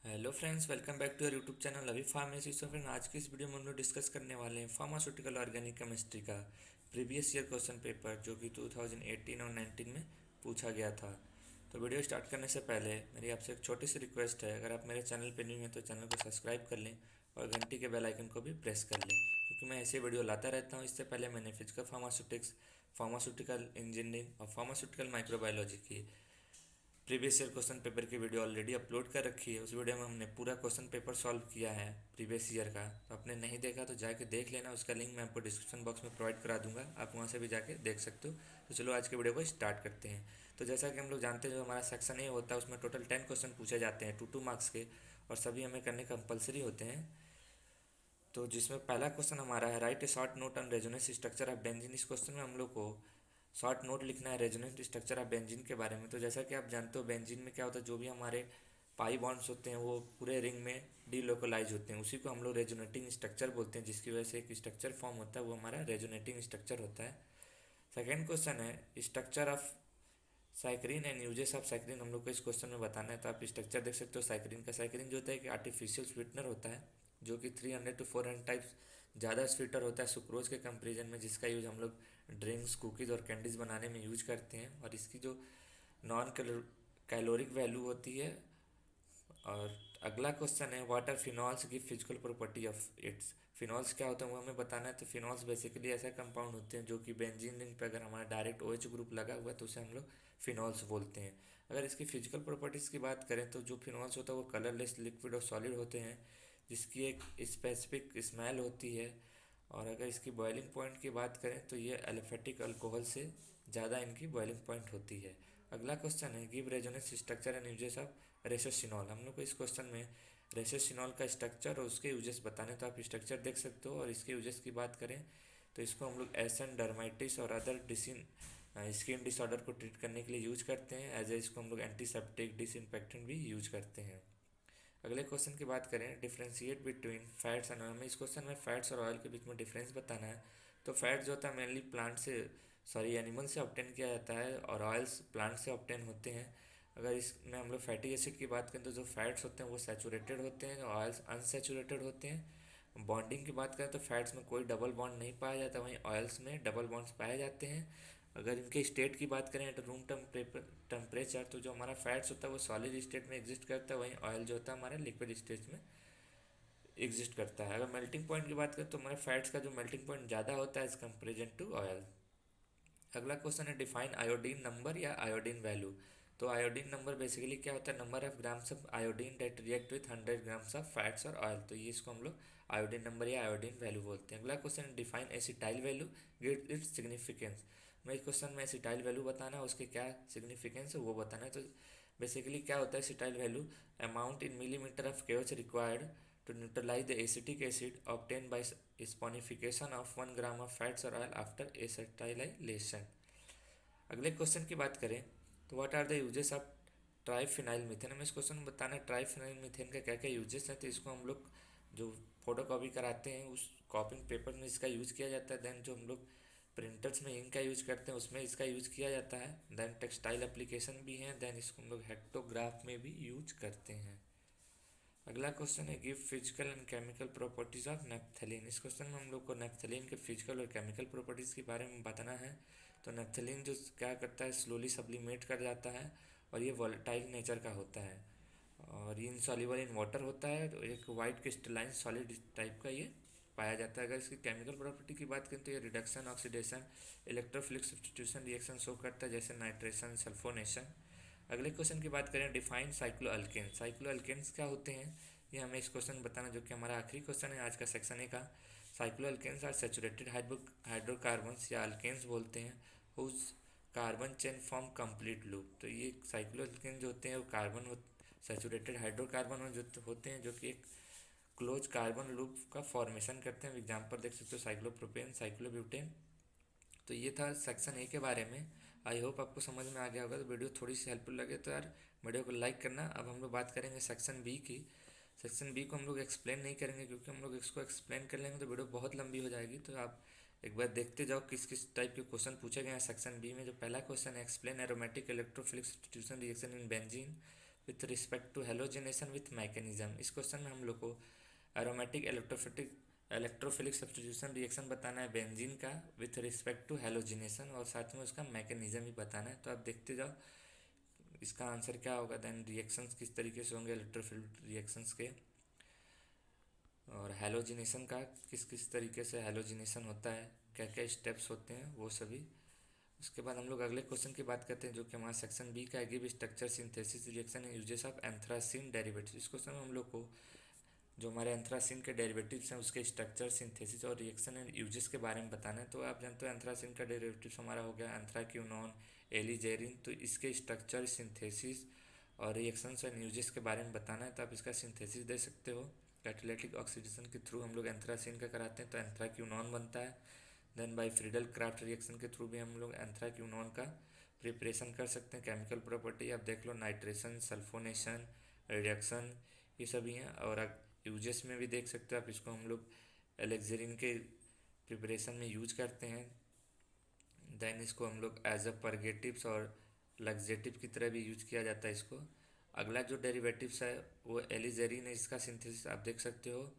Hello friends, welcome back to your YouTube channel अभी pharmacy. So friend, आज की इस वीडियो में हम लोग डिस्कस करने वाले हैं फार्मास्यूटिकल ऑर्गेनिक केमिस्ट्री का प्रीवियस ईयर क्वेश्चन पेपर जो कि 2018 और 19 में पूछा गया था। तो वीडियो स्टार्ट करने से पहले मेरी आपसे एक छोटी सी रिक्वेस्ट है, अगर आप मेरे चैनल पर न्यू हैं तो चैनल को सब्सक्राइब कर लें और घंटी के बेल आइकन को भी प्रेस कर लें, क्योंकि मैं ऐसे वीडियो लाता रहता हूँ। इससे पहले मैंने फिजिकल फार्मास्यूटिक्स, फार्मास्यूटिकल इंजीनियरिंग और फार्मास्यूटिकल माइक्रोबायोलॉजी की प्रीवियस ईयर क्वेश्चन पेपर की वीडियो ऑलरेडी अपलोड कर रखी है। उस वीडियो में हमने पूरा क्वेश्चन पेपर सॉल्व किया है प्रीवियस ईयर का। तो आपने नहीं देखा तो जाके देख लेना, उसका लिंक मैं आपको डिस्क्रिप्शन बॉक्स में प्रोवाइड करा दूंगा, आप वहाँ से भी जाके देख सकते हो। तो चलो आज के वीडियो को स्टार्ट करते हैं। तो जैसा कि हम लोग जानते हैं, जो हमारा सेक्शन ए होता है उसमें टोटल 10 क्वेश्चन पूछे जाते हैं 2 मार्क्स के, और सभी हमें करने कंपलसरी होते हैं। तो जिसमें पहला क्वेश्चन हमारा है right A short note on resonance structure of benzene. इस क्वेश्चन में हम लोग को शॉर्ट नोट लिखना है रेजोनेंस स्ट्रक्चर ऑफ बेंजीन के बारे में। तो जैसा कि आप जानते हो, बेंजीन में क्या होता है, जो भी हमारे पाई बॉन्ड्स होते हैं वो पूरे रिंग में डीलोकलाइज होते हैं, उसी को हम लोग रेजोनेटिंग स्ट्रक्चर बोलते हैं, जिसकी वजह से एक स्ट्रक्चर फॉर्म होता है, वो हमारा रेजोनेटिंग स्ट्रक्चर होता है। सेकेंड क्वेश्चन है structure of saccharin and uses of saccharin. हम लोग को इस क्वेश्चन में बताना है। तो आप स्ट्रक्चर देख सकते हो साइक्रीन का। साइक्रीन जो होता है कि आर्टिफिशियल स्वीटनर होता है, जो कि 300 to 400 टाइप्स ज़्यादा स्वीटर होता है सुक्रोज के कंपेरिजन में, जिसका यूज़ हम लोग ड्रिंक्स, कुकीज़ और कैंडीज़ बनाने में यूज करते हैं। और इसकी जो नॉन कैलोरिक वैल्यू होती है। और अगला क्वेश्चन है वाटर फिनॉल्स की physical property of its. Phenols क्या होता है वो हमें बताना है। तो फिनॉल्स बेसिकली ऐसा कंपाउंड होते हैं जो कि बेंजीन रिंग पे अगर हमारा डायरेक्ट OH ग्रुप लगा हुआ है तो उसे हम लोग फिनॉल्स बोलते हैं। अगर इसकी फिजिकल प्रॉपर्टीज़ की बात करें तो जो फिनॉल्स होता है वो कलरलेस, लिक्विड और सॉलिड होते हैं, जिसकी एक स्पेसिफिक स्मेल होती है। और अगर इसकी बॉइलिंग पॉइंट की बात करें तो ये एलिफेटिक अल्कोहल से ज़्यादा इनकी बॉइलिंग पॉइंट होती है। अगला क्वेश्चन है give resonance structure and uses of resorcinol. हम लोग को इस क्वेश्चन में रेसोसिनॉल का स्ट्रक्चर और उसके यूजेस बताने। तो आप स्ट्रक्चर देख सकते हो, और इसके यूजेस की बात करें तो इसको हम लोग एसन, डर्माइटिस और अदर स्किन डिसऑर्डर को ट्रीट करने के लिए यूज करते हैं। एज ए इसको हम लोग एंटीसेप्टिक, डिसइंफेक्टेंट भी यूज करते हैं। अगले क्वेश्चन की बात करें differentiate between fats and oil. हमें इस क्वेश्चन में फैट्स और ऑयल के बीच में डिफरेंस बताना है। तो फैट जो होता है मेनली प्लांट से, सॉरी एनिमल से ऑब्टेन किया जाता है, और ऑयल्स प्लांट से ऑब्टेन होते हैं। अगर इसमें हम लोग फैटी एसिड की बात करें तो जो फैट्स होते हैं वो सैचुरेटेड होते हैं, ऑयल्स अनसैचुरेटेड होते हैं। बॉन्डिंग की बात करें तो फैट्स में कोई डबल बॉन्ड नहीं पाया जाता, वहीं ऑयल्स में डबल बॉन्ड्स पाए जाते हैं। अगर इनके स्टेट की बात करें तो रूम टेम्परेचर, तो जो हमारा फैट्स होता है वो सॉलिड स्टेट में एग्जिस्ट करता है, वहीं ऑयल जो होता है हमारा लिक्विड स्टेट में एग्जिस्ट करता है। अगर मेल्टिंग पॉइंट की बात करें तो हमारे फैट्स का जो मेल्टिंग पॉइंट ज़्यादा होता है एज कंपेरिजन टू ऑयल। अगला क्वेश्चन है डिफाइन आयोडीन नंबर या आयोडीन वैल्यू। तो आयोडीन नंबर बेसिकली क्या होता है, number of grams of iodine that react with 100 grams of fats और ऑयल। तो ये इसको हम लोग आयोडीन नंबर या आयोडीन वैल्यू बोलते हैं। अगला क्वेश्चन है define acetyl value, get its significance. मैं इस क्वेश्चन में एसिटाइल वैल्यू बताना है, उसके क्या सिग्निफिकेंस है वो बताना है। तो बेसिकली क्या होता है acetyl value, amount in millimetre of KOH required to neutralize the acetic acid obtained by saponification of 1 gram of fats or oil after acetylation। अगले क्वेश्चन की बात करें तो what are the uses of triphenylmethane. हमें इस question में बताना है ट्राइफिनाइल मीथेन का क्या क्या यूजेस हैं। तो इसको हम लोग जो फोटो कॉपी कराते हैं उस कॉपिंग पेपर में इसका यूज़ किया जाता है। देन जो हम लोग प्रिंटर्स में इंक का यूज करते हैं उसमें इसका यूज़ किया जाता है। देन टेक्सटाइल एप्लीकेशन भी हैं। देन इसको हम लोग हेक्टोग्राफ में भी यूज करते हैं। अगला क्वेश्चन है give physical and chemical properties of naphthalene. इस क्वेश्चन में हम लोग को नेप्थलीन के फिजिकल और केमिकल प्रॉपर्टीज़ के बारे में बताना है। तो नेप्थलीन जो क्या करता है, स्लोली सब्लिमेट कर जाता है, और ये वॉलेटाइल नेचर का होता है, और ये इनसॉल्युबल इन वाटर होता है। तो एक वाइट क्रिस्टलाइन सॉलिड टाइप का ये पाया जाता है। अगर इसकी केमिकल प्रॉपर्टी की बात करें तो ये reduction, oxidation, electrophilic substitution reaction show करता है, जैसे नाइट्रेशन, सल्फोनेशन। अगले क्वेश्चन की बात करें define cycloalkanes. Cycloalkanes क्या होते हैं ये हमें इस क्वेश्चन बताना, जो कि हमारा आखिरी क्वेश्चन है आज का सेक्शन ए का। Cycloalkanes are saturated hydrocarbons या अल्केन्स बोलते हैं whose carbon chain form complete loop. तो ये साइक्लो अल्केन जो होते हैं वो कार्बन सेचुरेटेड हाइड्रोकार्बन जो होते हैं, जो कि एक क्लोज कार्बन लूप का फॉर्मेशन करते हैं। एग्जाम्पल देख सकते हो साइक्लोप्रोपेन, साइक्लोब्यूटेन। तो ये था सेक्शन ए के बारे में। आई होप आपको समझ में आ गया होगा। तो वीडियो थोड़ी सी हेल्पफुल लगे तो यार वीडियो को लाइक करना। अब हम लोग बात करेंगे सेक्शन बी की। सेक्शन बी को हम लोग एक्सप्लेन नहीं करेंगे, क्योंकि हम लोग इसको एक्सप्लेन कर लेंगे तो वीडियो बहुत लंबी हो जाएगी। तो आप एक बार देखते जाओ किस किस टाइप के क्वेश्चन पूछे गए हैं सेक्शन बी में। जो पहला क्वेश्चन है explain aromatic electrophilic substitution reaction in benzene. With respect to halogenation with mechanism. इस क्वेश्चन में हम लोग को एरोमेटिक इलेक्ट्रोफिलिक सब्स्टिट्यूशन रिएक्शन बताना है बेंजीन का विथ रिस्पेक्ट टू हेलोजिनेशन, और साथ में उसका मैकेनिज्म भी बताना है। तो आप देखते जाओ इसका आंसर क्या होगा। देन रिएक्शंस किस तरीके से होंगे इलेक्ट्रोफिलिक रिएक्शंस के, और हेलोजिनेशन का किस किस तरीके से हेलोजिनेशन होता है, क्या क्या स्टेप्स होते हैं वो सभी। उसके बाद हम लोग अगले क्वेश्चन की बात करते हैं जो कि हमारा सेक्शन बी का है, give structure synthesis reaction and uses of anthracene derivatives. इस क्वेश्चन में हम लोग को जो हमारे एंथ्रासिन के डेरिवेटिव्स हैं उसके स्ट्रक्चर सिंथेसिस और रिएक्शन एंड यूजेस के बारे में बताना है। तो आप जानते हो एंथ्रासिन का डेरिवेटिव्स हमारा हो गया एंथ्राक्यूनोन, एलिजेरिन। तो इसके स्ट्रक्चर सिंथेसिस और रिएक्शंस एंड यूजेस के बारे में बताना है। तो आप इसका सिंथेसिस दे सकते हो। कैटालिटिक ऑक्सीडेशन के थ्रू हम लोग एंथ्रासिन का कराते हैं तो एंथ्राक्यूनोन बनता है। Then by Friedel Crafts reaction के थ्रू भी हम लोग एंथ्राक्यूनोन का प्रिपरेशन कर सकते हैं। केमिकल प्रॉपर्टी आप देख लो, नाइट्रेशन, सल्फोनेशन, रिडक्शन, ये सभी हैं। और यूजेस में भी देख सकते हो आप, इसको हम लोग एलेक्जेरिन के प्रिपरेशन में यूज करते हैं। देन इसको हम लोग एज अ परगेटिव्स और लग्जेटिव की तरह भी यूज किया जाता है इसको। अगला जो डेरिवेटिव्स है वो एलिजेरिन है, इसका सिंथेसिस आप देख सकते हो।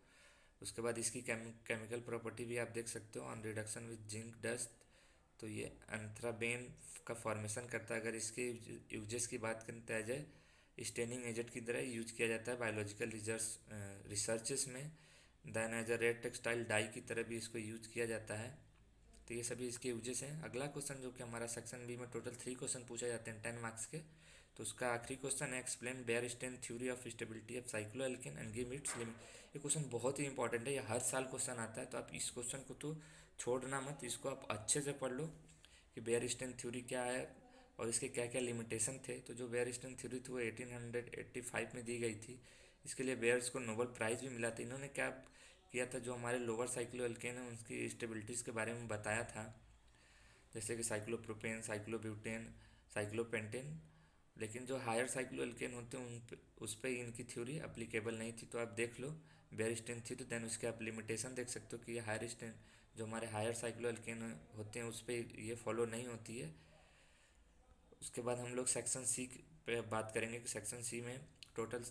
उसके बाद इसकी केमिकल प्रॉपर्टी भी आप देख सकते हो on reduction with zinc dust. तो ये एंथ्राबेन का फॉर्मेशन करता है। अगर इसके यूजेस की बात करें तो एज ए स्टेनिंग एजेंट की तरह यूज किया जाता है बायोलॉजिकल रिसर्चेस में। Then as a red textile dye की तरह भी इसको यूज किया जाता है। तो ये सभी इसके यूजेस हैं। अगला क्वेश्चन जो कि हमारा सेक्शन बी में टोटल 3 क्वेश्चन पूछे जाते हैं 10 मार्क्स के। तो उसका आखिरी क्वेश्चन है explain Baeyer strain theory of stability of cycloalkane and give its limit. ये क्वेश्चन बहुत ही इंपॉर्टेंट है, ये हर साल क्वेश्चन आता है। तो आप इस क्वेश्चन को तो छोड़ना मत, इसको आप अच्छे से पढ़ लो कि बेयरस्टेन थ्योरी क्या है और इसके क्या क्या लिमिटेशन थे। तो जो बेयरस्टेन थ्योरी थी वो 1885 में दी गई थी। इसके लिए बेयर्स को नोबेल प्राइज़ भी मिला था। इन्होंने क्या किया था, जो हमारे लोअर साइक्लोएल्केन है उनकी स्टेबिलिटीज़ के बारे में बताया था, जैसे कि साइक्लोप्रोपेन, साइक्लोब्यूटेन, साइक्लोपेंटेन। लेकिन जो हायर साइक्लोएल्केन होते हैं उस पर इनकी थ्योरी अप्लीकेबल नहीं थी। तो आप देख लो बेयरस्टेन थी, तो देन उसके आप लिमिटेशन देख सकते हो कि ये हायर स्टेन जो हमारे हायर साइक्लोएल्केन होते हैं उस पर ये फॉलो नहीं होती है। उसके बाद हम लोग सेक्शन सी पे बात करेंगे कि सेक्शन सी में टोटल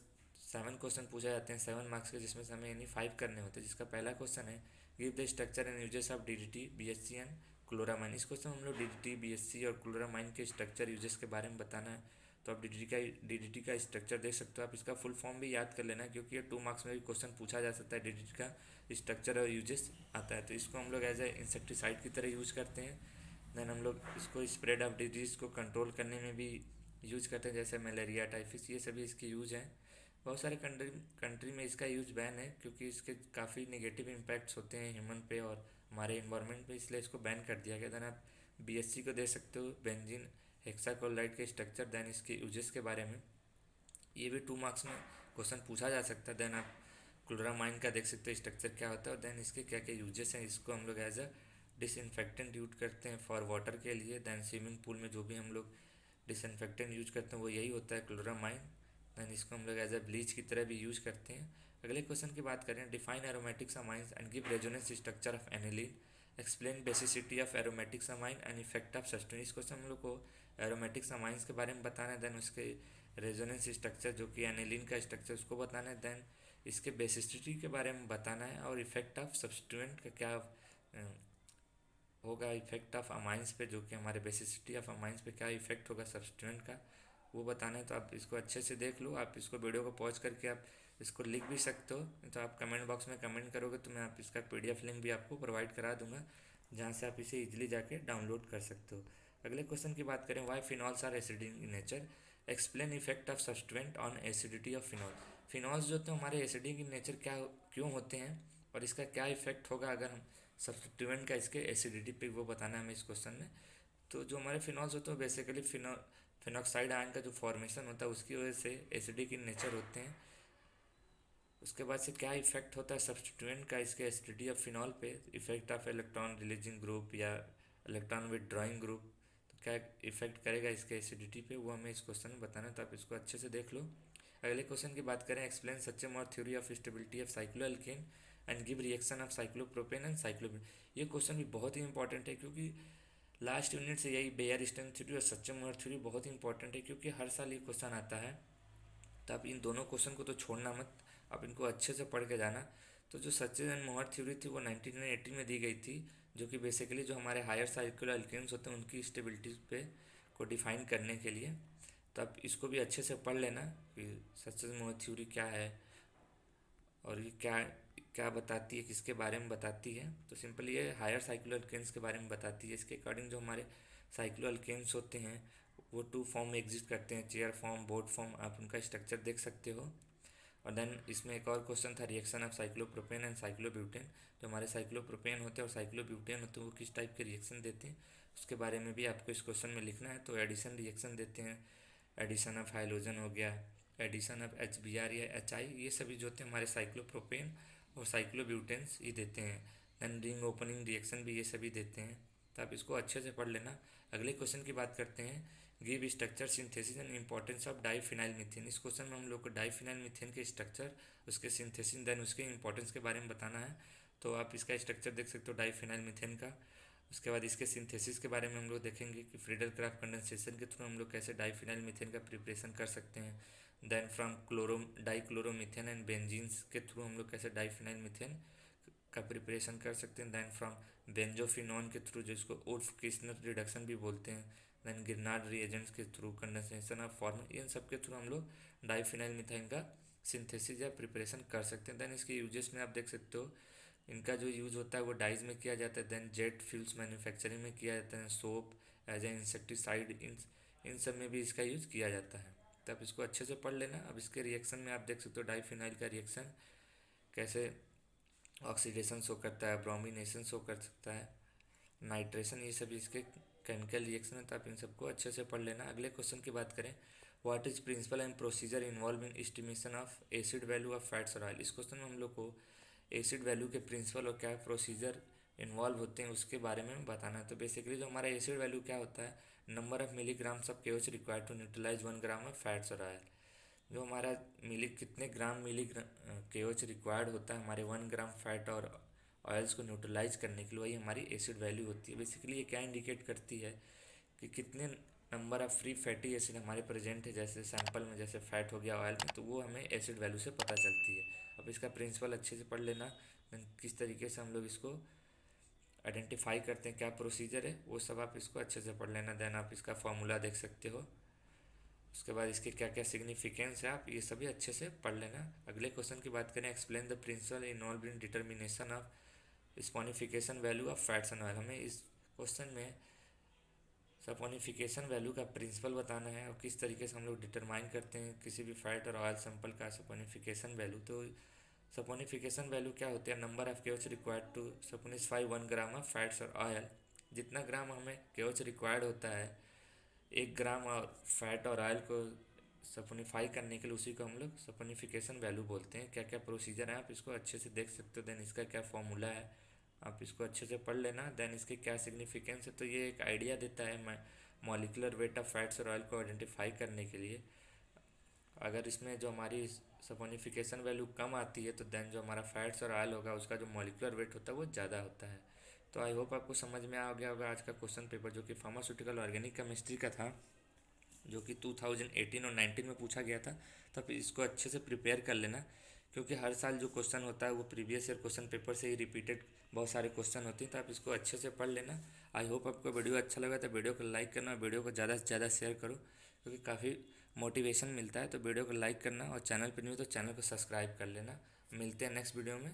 7 क्वेश्चन पूछे जाते हैं 7 मार्क्स के, जिसमें से हमें यानी 5 करने होते हैं। जिसका पहला क्वेश्चन है give the structure and uses of DDT, BHC and chloramine. इस क्वेश्चन में हम लोग डीडीटी, बीएचसी और क्लोरामाइन के स्ट्रक्चर यूजेस के बारे में बताना है। तो आप डीडीटी का स्ट्रक्चर देख सकते हो। आप इसका फुल फॉर्म भी याद कर लेना है क्योंकि ये 2 मार्क्स में भी क्वेश्चन पूछा जा सकता है। डीडीटी का स्ट्रक्चर और यूजेस आता है। तो इसको हम लोग एज ए इंसेक्टिसाइड की तरह यूज करते हैं। देन हम लोग इसको स्प्रेड ऑफ डिजीज़ को कंट्रोल करने में भी यूज करते हैं, जैसे मलेरिया, टाइफस, ये सभी इसके यूज हैं। बहुत सारे कंट्री में इसका यूज बैन है क्योंकि इसके काफ़ी नेगेटिव इम्पैक्ट्स होते हैं ह्यूमन पे और हमारे इन्वायरमेंट पे, इसलिए इसको बैन कर दिया गया। देन आप बीएससी को दे सकते हो, बेंजीन हेक्साक्लोराइड के स्ट्रक्चर, देन इसके यूजेस के बारे में। ये भी 2 मार्क्स में क्वेश्चन पूछा जा सकता है। देन आप क्लोरामाइन का देख सकते हो स्ट्रक्चर क्या होता है और देन इसके क्या क्या यूजेस हैं। इसको हम लोग एज अ डिसइंफेक्टेंट यूज करते हैं फॉर वाटर के लिए। देन स्विमिंग पूल में जो भी हम लोग डिसइंफेक्टेंट यूज करते हैं वो यही होता है, क्लोरामाइन। देन इसको हम लोग एज अ ब्लीच की तरह भी यूज करते हैं। अगले क्वेश्चन की बात करें, define aromatic amines and give resonance structure of aniline, explain basicity of aromatic amine and effect of sustain. इस क्वेश्चन हम लोग को एरोमेटिक अमाइंस के बारे में बताना है। देन उसके रेजोनेंस स्ट्रक्चर जो कि एनिलीन का स्ट्रक्चर उसको बताना है। देन इसके बेसिसिटी के बारे में बताना है और इफेक्ट ऑफ सब्स्टिट्यूएंट का क्या होगा, इफेक्ट ऑफ अमाइंस पे, जो कि हमारे बेसिसिटी ऑफ अमाइंस पे क्या इफेक्ट होगा सब्स्टिट्यूएंट का, वो बताना है। तो आप इसको अच्छे से देख लो। आप इसको वीडियो को पॉज करके आप इसको लिख भी सकते हो। तो आप कमेंट बॉक्स में कमेंट करोगे तो मैं आप इसका पीडीएफ लिंक भी आपको प्रोवाइड करा दूंगा, जहाँ से आप इसे इजीली जाके डाउनलोड कर सकते हो। अगले क्वेश्चन की बात करें, why phenols are acidic in nature, explain effect of substituent on acidity of phenol. Phenols जो होते हैं हमारे एसिडिक इन नेचर क्या क्यों होते हैं और इसका क्या इफेक्ट होगा अगर हम सब्स्टिट्यूएंट का इसके एसिडिटी पे, वो बताना है हमें इस क्वेश्चन में। तो जो हमारे फिनॉल्स होते हैं बेसिकली फिनॉक्साइड आयन का जो फॉर्मेशन होता है उसकी वजह से एसिडिक इन नेचर होते हैं। उसके बाद से क्या इफेक्ट होता है सब्स्टिट्यूएंट का इसके एसिडिटी ऑफ फिनॉल पे, effect of electron releasing group या इलेक्ट्रॉन विदड्रॉइंग ग्रुप, तो क्या इफेक्ट करेगा इसके एसिडिटी पे, वो हमें इस क्वेश्चन में बताना है। तो आप इसको अच्छे से देख लो। अगले क्वेश्चन की बात करें, एक्सप्लेन सचेम और theory of stability of cycloalkane and give reaction of cyclopropane and cyclobutane. ये क्वेश्चन भी बहुत ही इंपॉर्टेंट है क्योंकि लास्ट यूनिट से यही बेयरस्टेन थ्योरी और सचेम और थ्योरी बहुत ही इंपॉर्टेंट है क्योंकि हर साल ये क्वेश्चन आता है। तो आप इन दोनों क्वेश्चन को तो छोड़ना मत, आप इनको अच्छे से पढ़ के जाना। तो जो सचेज एंड मोहर थ्योरी थी वो 1980 में दी गई थी, जो कि बेसिकली जो हमारे हायर साइक्लिक एल्केन्स होते हैं उनकी स्टेबिलिटी पे को डिफाइन करने के लिए। तो आप इसको भी अच्छे से पढ़ लेना कि सचेज मोहर थ्योरी क्या है और ये क्या क्या बताती है, किसके बारे में बताती है। तो सिंपली ये हायर साइक्लो एल्केन्स के बारे में बताती है। इसके अकॉर्डिंग जो हमारे साइक्लो एल्केन्स होते हैं वो 2 फॉर्म में एग्जिस्ट करते हैं, चेयर फॉर्म, बोर्ड फॉर्म। आप उनका स्ट्रक्चर देख सकते हो। और देन इसमें एक और क्वेश्चन था, reaction of cyclopropane and cyclobutane. जो हमारे साइक्लोप्रोपेन होते हैं और साइक्लोब्यूटेन होते हैं वो किस टाइप के रिएक्शन देते हैं उसके बारे में भी आपको इस क्वेश्चन में लिखना है। तो एडिशन रिएक्शन देते हैं, एडिशन ऑफ हाइड्रोजन हो गया, एडिशन ऑफ HBr या HI, ये सभी जो होते हैं हमारे साइक्लोप्रोपेन और साइक्लोब्यूटेन्स ये देते हैं। देन रिंग ओपनिंग रिएक्शन भी ये सभी देते हैं। तो आप इसको अच्छे से पढ़ लेना। अगले क्वेश्चन की बात करते हैं, give structure synthesis and importance of diphenyl methane. इस क्वेश्चन में हम लोग को डाईफिनाइल मीथेन के स्ट्रक्चर, उसके सिंथेसिस, देन उसके इंपॉर्टेंस के बारे में बताना है। तो आप इसका स्ट्रक्चर देख सकते हो डाईफिनाइल मीथेन का। उसके बाद इसके सिंथेसिस के बारे में हम लोग देखेंगे कि फ्रीडल क्राफ्ट कंडेंसेशन के थ्रू हम लोग कैसे डाईफिनाइल मीथेन का प्रिपरेशन कर सकते हैं। देन फ्रॉम डाईक्लोरोमीथेन एंड बेंजीन्स के थ्रू हम लोग कैसे डाईफिनाइल मीथेन का प्रिपरेशन कर सकते हैं। देन फ्रॉम बेंजोफिनॉन के थ्रू, जिसको उल्फ किस्नर रिडक्शन भी बोलते हैं। देन गिरनार्ड रिएजेंट्स के थ्रू, कंडेंसेशन ऑफ फॉर्म, इन सब के थ्रू हम लोग डाईफिनाइल मीथेन का सिंथेसिस या प्रिपरेशन कर सकते हैं। देन इसके यूजेस में आप देख सकते हो, इनका जो यूज़ होता है वो डाइज में किया जाता है। देन जेट फ्यूल्स मैन्युफैक्चरिंग में किया जाता है, सोप, एज ए इंसेक्टिसाइड, इन सब में भी इसका यूज़ किया जाता है। तो आप इसको अच्छे से पढ़ लेना। अब इसके रिएक्शन में आप देख सकते हो डाईफिनाइल का रिएक्शन कैसे ऑक्सीडेशन शो करता है, ब्रोमिनेशन शो कर सकता है, नाइट्रेशन, ये सभी इसके केमिकल रिएक्शन है। तो आप इन सबको अच्छे से पढ़ लेना। अगले क्वेश्चन की बात करें, what is principle and procedure involve in estimation of acid value of fats और ऑयल। इस क्वेश्चन में हम लोग को एसिड वैल्यू के प्रिंसिपल और क्या प्रोसीजर इन्वॉल्व होते हैं उसके बारे में बताना है। तो बेसिकली जो हमारा एसिड वैल्यू क्या होता है, number of milligrams of KOH required to neutralize 1 gram of fats और ऑयल। जो हमारा कितने ग्राम केओच रिक्वायर्ड होता है हमारे 1 ग्राम फैट और ऑयल्स को न्यूट्रलाइज करने के लिए, वही हमारी एसिड वैल्यू होती है। बेसिकली ये क्या इंडिकेट करती है कि कितने number of free fatty acid हमारे प्रेजेंट है, जैसे सैंपल में जैसे फैट हो गया ऑयल में, तो वो हमें एसिड वैल्यू से पता चलती है। अब इसका प्रिंसिपल अच्छे से पढ़ लेना, किस तरीके से हम लोग इसको आइडेंटिफाई करते हैं, क्या प्रोसीजर है, वो सब आप इसको अच्छे से पढ़ लेना। देन आप इसका फॉर्मूला देख सकते हो। उसके बाद इसके क्या क्या सिग्निफिकेंस है, आप ये सभी अच्छे से पढ़ लेना। अगले क्वेश्चन की बात करें, explain the principle involve in determination of saponification value of fats and oil. हमें इस क्वेश्चन में सपोनिफिकेशन वैल्यू का प्रिंसिपल बताना है और किस तरीके से हम लोग डिटरमाइन करते हैं किसी भी फैट और ऑयल सैंपल का सपोनिफिकेशन वैल्यू। तो सपोनिफिकेशन वैल्यू क्या होती है, number of KOH required to saponify 1 gram of fats और ऑयल। जितना ग्राम हमें केओच रिक्वायर्ड होता है 1 ग्राम और फैट और ऑयल को सपोनिफाई करने के लिए, उसी को हम लोग सपोनिफिकेशन वैल्यू बोलते हैं। क्या क्या प्रोसीजर है आप इसको अच्छे से देख सकते हो। देन इसका क्या फॉर्मूला है, आप इसको अच्छे से पढ़ लेना। देन इसके क्या सिग्निफिकेंस है, तो ये एक आइडिया देता है मॉलिकुलर वेट ऑफ फैट्स और ऑयल को आइडेंटिफाई करने के लिए। अगर इसमें जो हमारी सपोनिफिकेशन वैल्यू कम आती है तो देन जो हमारा फैट्स और ऑयल होगा उसका जो मॉलिकुलर वेट होता है वो ज़्यादा होता है। तो आई होप आपको समझ में आ गया होगा आज का क्वेश्चन पेपर, जो कि फार्मास्यूटिकल ऑर्गेनिक केमिस्ट्री का था, जो कि 2018 और 19 में पूछा गया था। तो आप इसको अच्छे से प्रिपेयर कर लेना, क्योंकि हर साल जो क्वेश्चन होता है वो प्रीवियस ईयर क्वेश्चन पेपर से ही रिपीटेड बहुत सारे क्वेश्चन होते हैं। तो आप इसको अच्छे से पढ़ लेना। आई होप आपको वीडियो अच्छा लगा तो वीडियो को लाइक करना, वीडियो को ज़्यादा से ज़्यादा शेयर करो, क्योंकि काफ़ी मोटिवेशन मिलता है। तो वीडियो को लाइक करना और चैनल पर नहीं हो तो चैनल को सब्सक्राइब कर लेना। मिलते हैं नेक्स्ट वीडियो में।